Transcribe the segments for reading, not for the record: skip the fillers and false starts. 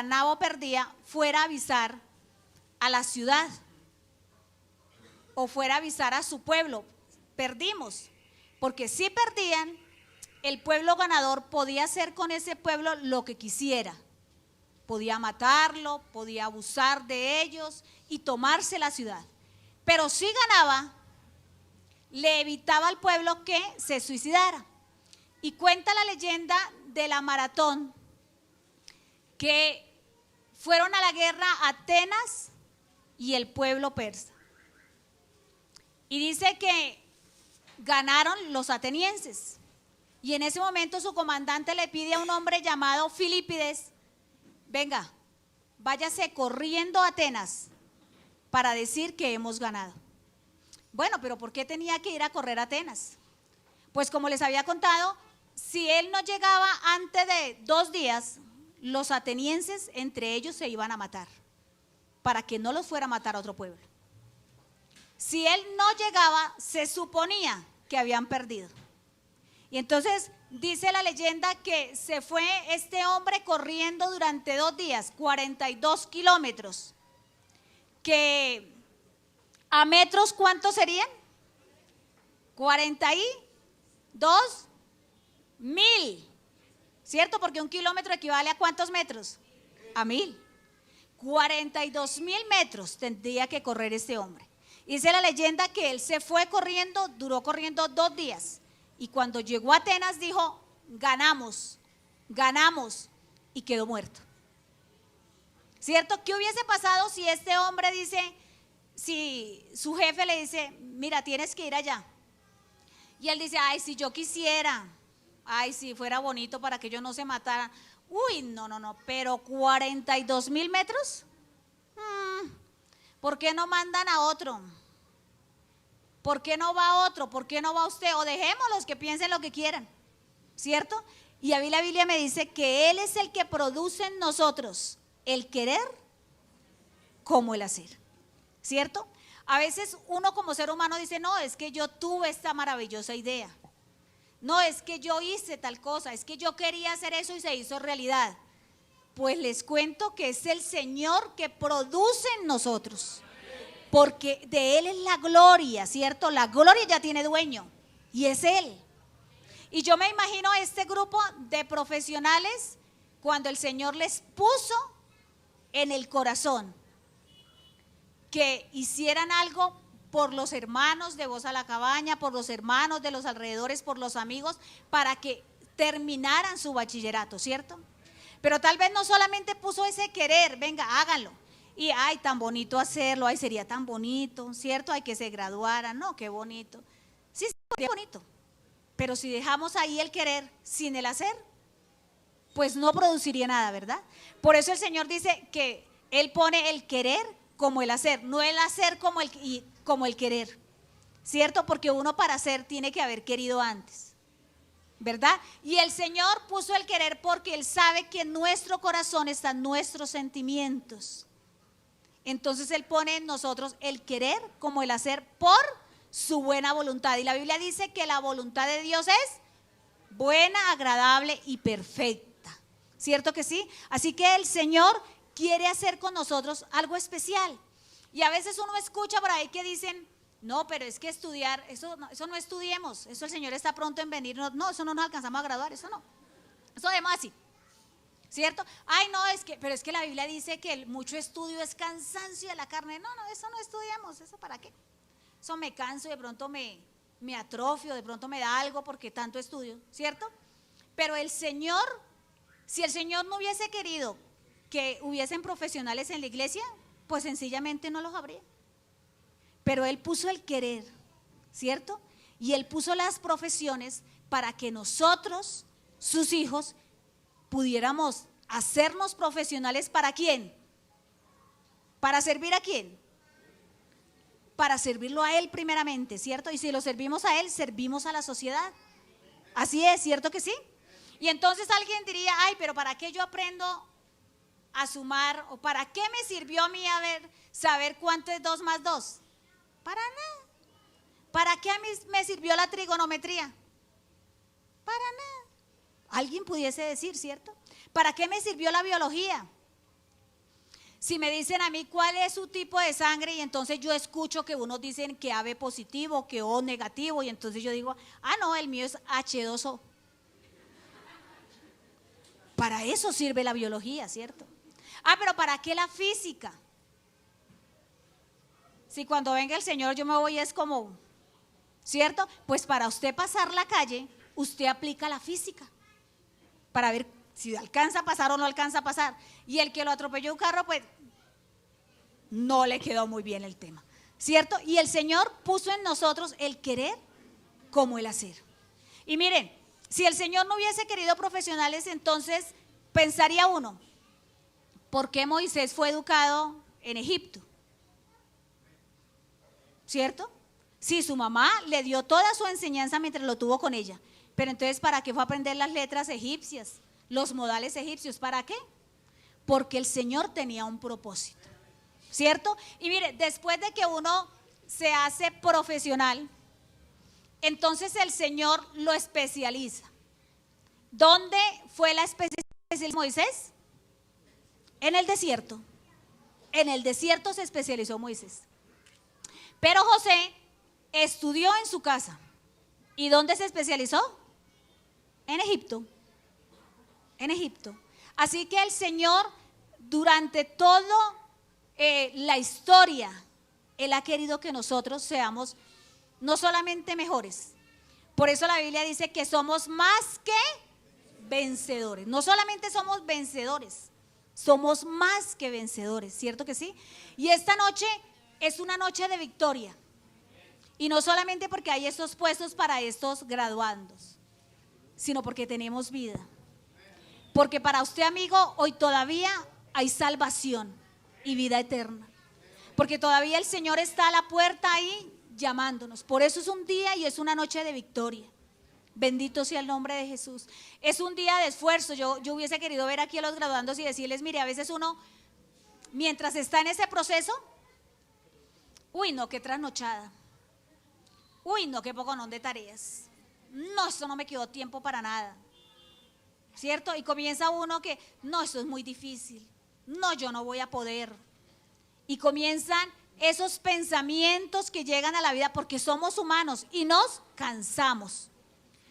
ganaba o perdía, fuera a avisar a la ciudad o fuera a avisar a su pueblo. Perdimos, porque si perdían, el pueblo ganador podía hacer con ese pueblo lo que quisiera. Podía matarlo, podía abusar de ellos y tomarse la ciudad. Pero si ganaba, le evitaba al pueblo que se suicidara. Y cuenta la leyenda de la maratón que fueron a la guerra Atenas y el pueblo persa. Y dice que ganaron los atenienses. Y en ese momento su comandante le pide a un hombre llamado Filipides: venga, váyase corriendo a Atenas para decir que hemos ganado. Bueno, pero ¿por qué tenía que ir a correr a Atenas? Pues como les había contado, si él no llegaba antes de 2 días, los atenienses entre ellos se iban a matar, para que no los fuera a matar a otro pueblo. Si él no llegaba, se suponía que habían perdido. Y entonces dice la leyenda que se fue este hombre corriendo durante 2 días, 42 kilómetros, que a metros, ¿cuántos serían? 42.000, ¿cierto? Porque 1 kilómetro equivale a ¿cuántos metros? A 1000. 42.000 metros tendría que correr este hombre. Dice la leyenda que él se fue corriendo, duró corriendo 2 días. Y cuando llegó a Atenas dijo: ganamos, ganamos, y quedó muerto. ¿Cierto? ¿Qué hubiese pasado si este hombre dice, si su jefe le dice: mira, tienes que ir allá? Y él dice: ay, si yo quisiera, ay, si fuera bonito para que ellos no se mataran. Uy, no, pero 42.000 metros, ¿por qué no mandan a otro? ¿Por qué no va otro? ¿Por qué no va usted? O dejémoslos que piensen lo que quieran, ¿cierto? Y a mí la Biblia me dice que Él es el que produce en nosotros el querer como el hacer, ¿cierto? A veces uno como ser humano dice: no, es que yo tuve esta maravillosa idea, no, es que yo hice tal cosa, es que yo quería hacer eso y se hizo realidad. Pues les cuento que es el Señor que produce en nosotros, porque de Él es la gloria, ¿cierto? La gloria ya tiene dueño y es Él. Y yo me imagino este grupo de profesionales cuando el Señor les puso en el corazón que hicieran algo por los hermanos de Voz a la Cabaña, por los hermanos de los alrededores, por los amigos, para que terminaran su bachillerato, ¿cierto? Pero tal vez no solamente puso ese querer, venga, háganlo. Y ay, tan bonito hacerlo, ay, sería tan bonito, ¿cierto? Hay que se graduaran, no, qué bonito. Sí, sería bonito. Pero si dejamos ahí el querer sin el hacer, pues no produciría nada, ¿verdad? Por eso el Señor dice que Él pone el querer como el hacer, no el hacer como el querer, ¿cierto? Porque uno para hacer tiene que haber querido antes, ¿verdad? Y el Señor puso el querer porque Él sabe que en nuestro corazón están nuestros sentimientos. Entonces Él pone en nosotros el querer como el hacer por su buena voluntad. Y la Biblia dice que la voluntad de Dios es buena, agradable y perfecta, ¿cierto que sí? Así que el Señor quiere hacer con nosotros algo especial. Y a veces uno escucha por ahí que dicen: no, pero es que estudiar, eso no estudiemos, eso el Señor está pronto en venir, no, eso no nos alcanzamos a graduar, eso no, eso debemos así, ¿cierto? Ay, no, pero es que la Biblia dice que el mucho estudio es cansancio de la carne. No, eso no estudiemos, ¿eso para qué? Eso me canso y de pronto me atrofio, de pronto me da algo porque tanto estudio, ¿cierto? Pero el Señor, si el Señor no hubiese querido que hubiesen profesionales en la iglesia, pues sencillamente no los habría. Pero Él puso el querer, ¿cierto? Y Él puso las profesiones para que nosotros, sus hijos, pudiéramos hacernos profesionales. ¿Para quién? ¿Para servir a quién? Para servirlo a Él primeramente, ¿cierto? Y si lo servimos a Él, servimos a la sociedad. Así es, ¿cierto que sí? Y entonces alguien diría: ay, pero ¿para qué yo aprendo a sumar? ¿O para qué me sirvió a mí saber cuánto es 2 más 2? Para nada. ¿Para qué a mí me sirvió la trigonometría? Para nada. Alguien pudiese decir, ¿cierto? ¿Para qué me sirvió la biología? Si me dicen a mí cuál es su tipo de sangre y entonces yo escucho que unos dicen que AB positivo, que O negativo y entonces yo digo, ah no, el mío es H2O. Para eso sirve la biología, ¿cierto? Ah, pero ¿para qué la física? Si cuando venga el Señor yo me voy es como, ¿cierto? Pues para usted pasar la calle, usted aplica la física para ver si alcanza a pasar o no alcanza a pasar. Y el que lo atropelló un carro, pues no le quedó muy bien el tema, ¿cierto? Y el Señor puso en nosotros el querer como el hacer. Y miren, si el Señor no hubiese querido profesionales, entonces pensaría uno, ¿por qué Moisés fue educado en Egipto? ¿Cierto? Sí, su mamá le dio toda su enseñanza mientras lo tuvo con ella, pero entonces ¿para qué fue a aprender las letras egipcias, los modales egipcios? ¿Para qué? Porque el Señor tenía un propósito, ¿cierto? Y mire, después de que uno se hace profesional, entonces el Señor lo especializa. ¿Dónde fue la especialización de Moisés? En el desierto. En el desierto se especializó Moisés. Pero José estudió en su casa. ¿Y dónde se especializó? En Egipto. En Egipto. Así que el Señor, durante toda la historia, Él ha querido que nosotros seamos no solamente mejores. Por eso la Biblia dice que somos más que vencedores. No solamente somos vencedores, somos más que vencedores, ¿cierto que sí? Y esta noche es una noche de victoria. Y no solamente porque hay estos puestos para estos graduandos, sino porque tenemos vida. Porque para usted, amigo, hoy todavía hay salvación y vida eterna. Porque todavía el Señor está a la puerta ahí llamándonos. Por eso es un día y es una noche de victoria. Bendito sea el nombre de Jesús. Es un día de esfuerzo. Yo hubiese querido ver aquí a los graduandos y decirles, mire, a veces uno, mientras está en ese proceso, uy, no, qué trasnochada. Uy, no, qué poconón de tareas. No, eso no me quedó tiempo para nada. ¿Cierto? Y comienza uno que, no, eso es muy difícil. No, yo no voy a poder. Y comienzan esos pensamientos que llegan a la vida porque somos humanos y nos cansamos.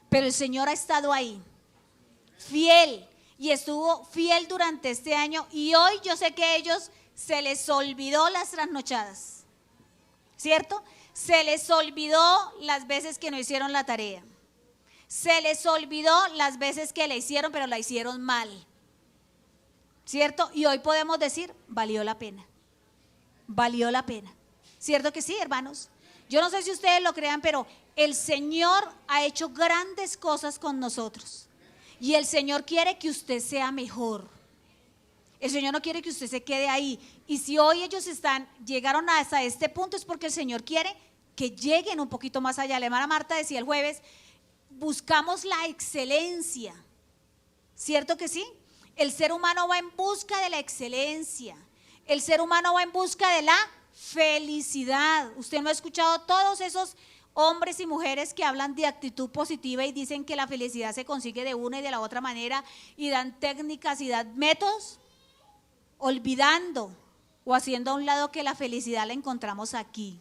Pero el Señor ha estado ahí, fiel, y estuvo fiel durante este año. Y hoy yo sé que a ellos se les olvidó las trasnochadas, ¿cierto? Se les olvidó las veces que no hicieron la tarea. Se les olvidó las veces que la hicieron, pero la hicieron mal, ¿cierto? Y hoy podemos decir, valió la pena. Valió la pena. ¿Cierto que sí, hermanos? Yo no sé si ustedes lo crean, pero el Señor ha hecho grandes cosas con nosotros. Y el Señor quiere que usted sea mejor. El Señor no quiere que usted se quede ahí. Y si hoy ellos llegaron hasta este punto es porque el Señor quiere que lleguen un poquito más allá. La hermana Marta decía el jueves, buscamos la excelencia. ¿Cierto que sí? El ser humano va en busca de la excelencia. El ser humano va en busca de la felicidad. Usted no ha escuchado todos esos hombres y mujeres que hablan de actitud positiva y dicen que la felicidad se consigue de una y de la otra manera y dan técnicas y dan métodos, olvidando o haciendo a un lado que la felicidad la encontramos aquí,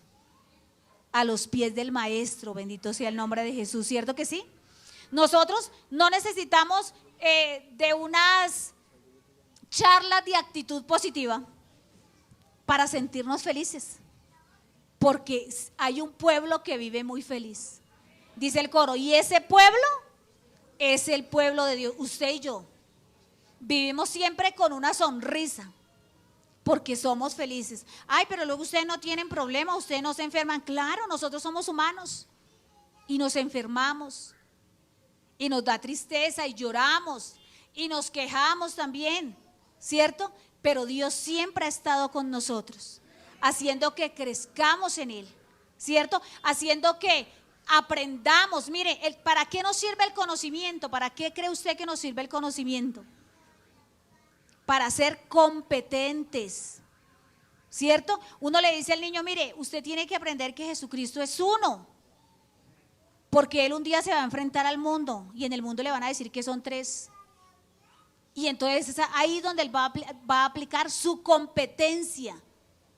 a los pies del Maestro. Bendito sea el nombre de Jesús, ¿cierto que sí? Nosotros no necesitamos de unas charlas de actitud positiva para sentirnos felices, porque hay un pueblo que vive muy feliz. Dice el coro, y ese pueblo es el pueblo de Dios. Usted y yo vivimos siempre con una sonrisa, porque somos felices. Ay, pero luego ustedes no tienen problema, ustedes no se enferman. Claro, nosotros somos humanos y nos enfermamos y nos da tristeza y lloramos y nos quejamos también, ¿cierto? Pero Dios siempre ha estado con nosotros, haciendo que crezcamos en Él, ¿cierto? Haciendo que aprendamos. Mire, ¿para qué nos sirve el conocimiento? ¿Para qué cree usted que nos sirve el conocimiento? Para ser competentes, ¿cierto? Uno le dice al niño, mire, usted tiene que aprender que Jesucristo es uno, porque Él un día se va a enfrentar al mundo y en el mundo le van a decir que son tres. Y entonces es ahí donde él va a aplicar su competencia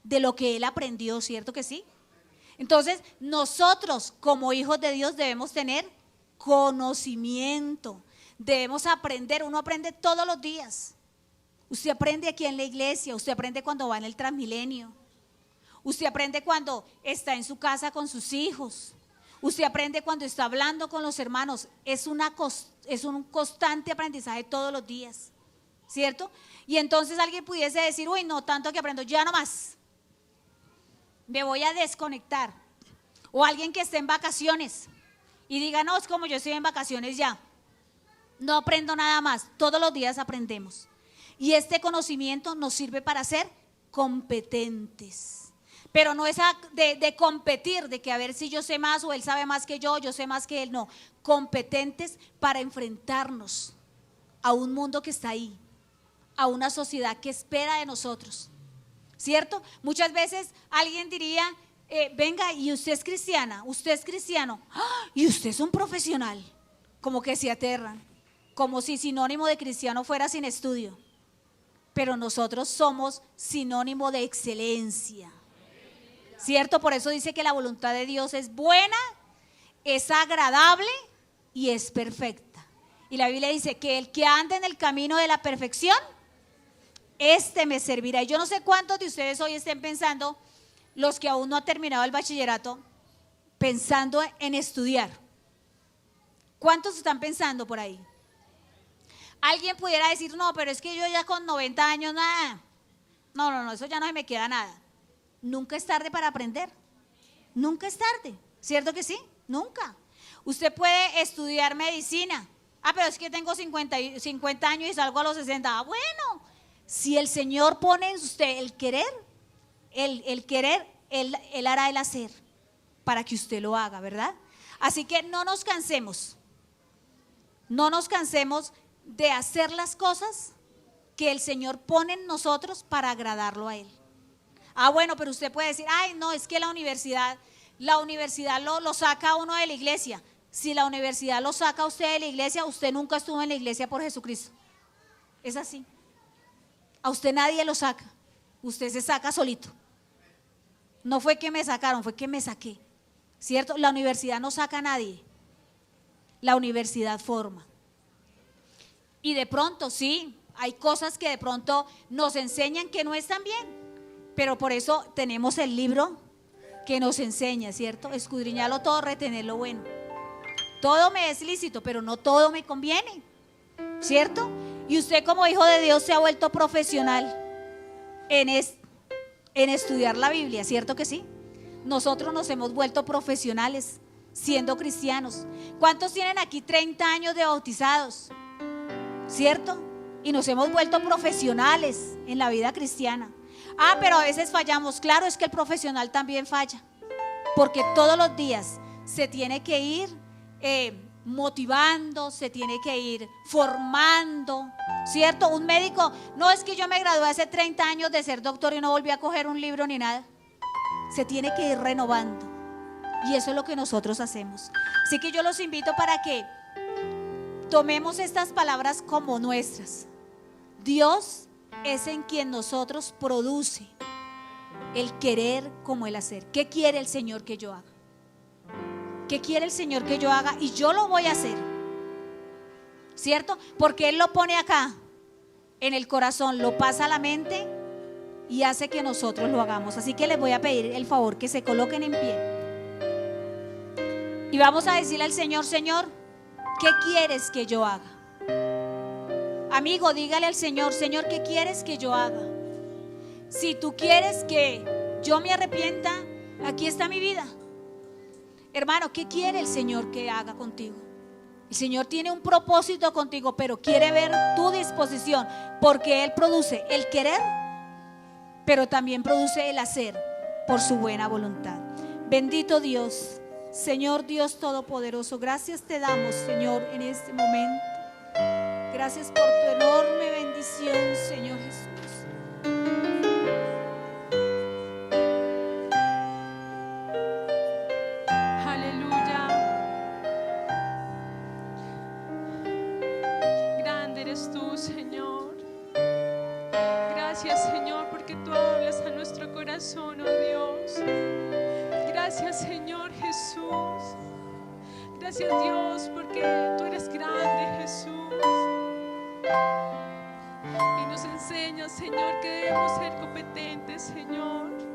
de lo que él aprendió, ¿cierto que sí? Entonces nosotros como hijos de Dios debemos tener conocimiento, debemos aprender. Uno aprende todos los días. Usted aprende aquí en la iglesia, usted aprende cuando va en el Transmilenio, usted aprende cuando está en su casa con sus hijos, usted aprende cuando está hablando con los hermanos. Es un constante aprendizaje todos los días, ¿cierto? Y entonces alguien pudiese decir, uy, no, tanto que aprendo, ya no más, me voy a desconectar. O alguien que esté en vacaciones y diga, no, es como yo estoy en vacaciones ya, no aprendo nada más. Todos los días aprendemos. Y este conocimiento nos sirve para ser competentes. Pero no es de competir, de que a ver si yo sé más o él sabe más que yo sé más que él. No, competentes para enfrentarnos a un mundo que está ahí, a una sociedad que espera de nosotros, ¿cierto? Muchas veces alguien diría, venga, y usted es cristiana, usted es cristiano, ¡ah! Y usted es un profesional. Como que se aterran, como si sinónimo de cristiano fuera sin estudio. Pero nosotros somos sinónimo de excelencia, ¿cierto? Por eso dice que la voluntad de Dios es buena, es agradable y es perfecta. Y la Biblia dice que el que anda en el camino de la perfección, este me servirá. Y yo no sé cuántos de ustedes hoy estén pensando, los que aún no han terminado el bachillerato, pensando en estudiar. ¿Cuántos están pensando por ahí? Alguien pudiera decir, no, pero es que yo ya con 90 años, nada. No, eso ya no se me queda nada. Nunca es tarde para aprender. Nunca es tarde, ¿cierto que sí? Nunca. Usted puede estudiar medicina. Ah, pero es que tengo 50 años y salgo a los 60. Ah, bueno, si el Señor pone en usted el querer, Él hará el hacer para que usted lo haga, ¿verdad? Así que no nos cansemos. No nos cansemos de hacer las cosas que el Señor pone en nosotros para agradarlo a Él. Ah, bueno, pero usted puede decir, ay, no, es que la universidad lo saca a uno de la iglesia. Si la universidad lo saca a usted de la iglesia, usted nunca estuvo en la iglesia por Jesucristo. Es así. A usted nadie lo saca. Usted se saca solito. No fue que me sacaron, fue que me saqué. ¿Cierto? La universidad no saca a nadie. La universidad forma. Y de pronto, sí, hay cosas que de pronto nos enseñan que no están bien, pero por eso tenemos el libro que nos enseña, ¿cierto? Escudriñarlo todo, retener lo bueno. Todo me es lícito, pero no todo me conviene, ¿cierto? Y usted como hijo de Dios se ha vuelto profesional en estudiar la Biblia, ¿cierto que sí? Nosotros nos hemos vuelto profesionales siendo cristianos. ¿Cuántos tienen aquí 30 años de bautizados? ¿Cierto? Y nos hemos vuelto profesionales en la vida cristiana. Ah, pero a veces fallamos. Claro, es que el profesional también falla, porque todos los días se tiene que ir motivando, se tiene que ir formando, ¿cierto? Un médico, no es que yo me gradué hace 30 años de ser doctor y no volví a coger un libro ni nada. Se tiene que ir renovando, y eso es lo que nosotros hacemos. Así que yo los invito para que tomemos estas palabras como nuestras. Dios es en quien nosotros produce el querer como el hacer. ¿Qué quiere el Señor que yo haga? ¿Qué quiere el Señor que yo haga? Y yo lo voy a hacer, ¿cierto? Porque Él lo pone acá, en el corazón, lo pasa a la mente y hace que nosotros lo hagamos. Así que les voy a pedir el favor que se coloquen en pie. Y vamos a decirle al Señor, Señor, ¿qué quieres que yo haga? Amigo, dígale al Señor, Señor, ¿qué quieres que yo haga? Si tú quieres que yo me arrepienta, aquí está mi vida. Hermano, ¿qué quiere el Señor que haga contigo? El Señor tiene un propósito contigo, pero quiere ver tu disposición, porque Él produce el querer, pero también produce el hacer por su buena voluntad. Bendito Dios, Señor Dios Todopoderoso, gracias te damos, Señor, en este momento. Gracias por tu enorme bendición, Señor Jesús. Aleluya. Grande eres tú, Señor. corazón, oh Dios. Gracias, Señor Jesús. Gracias, Dios, porque tú eres grande, Jesús. Y nos enseñas, Señor, que debemos ser competentes, Señor.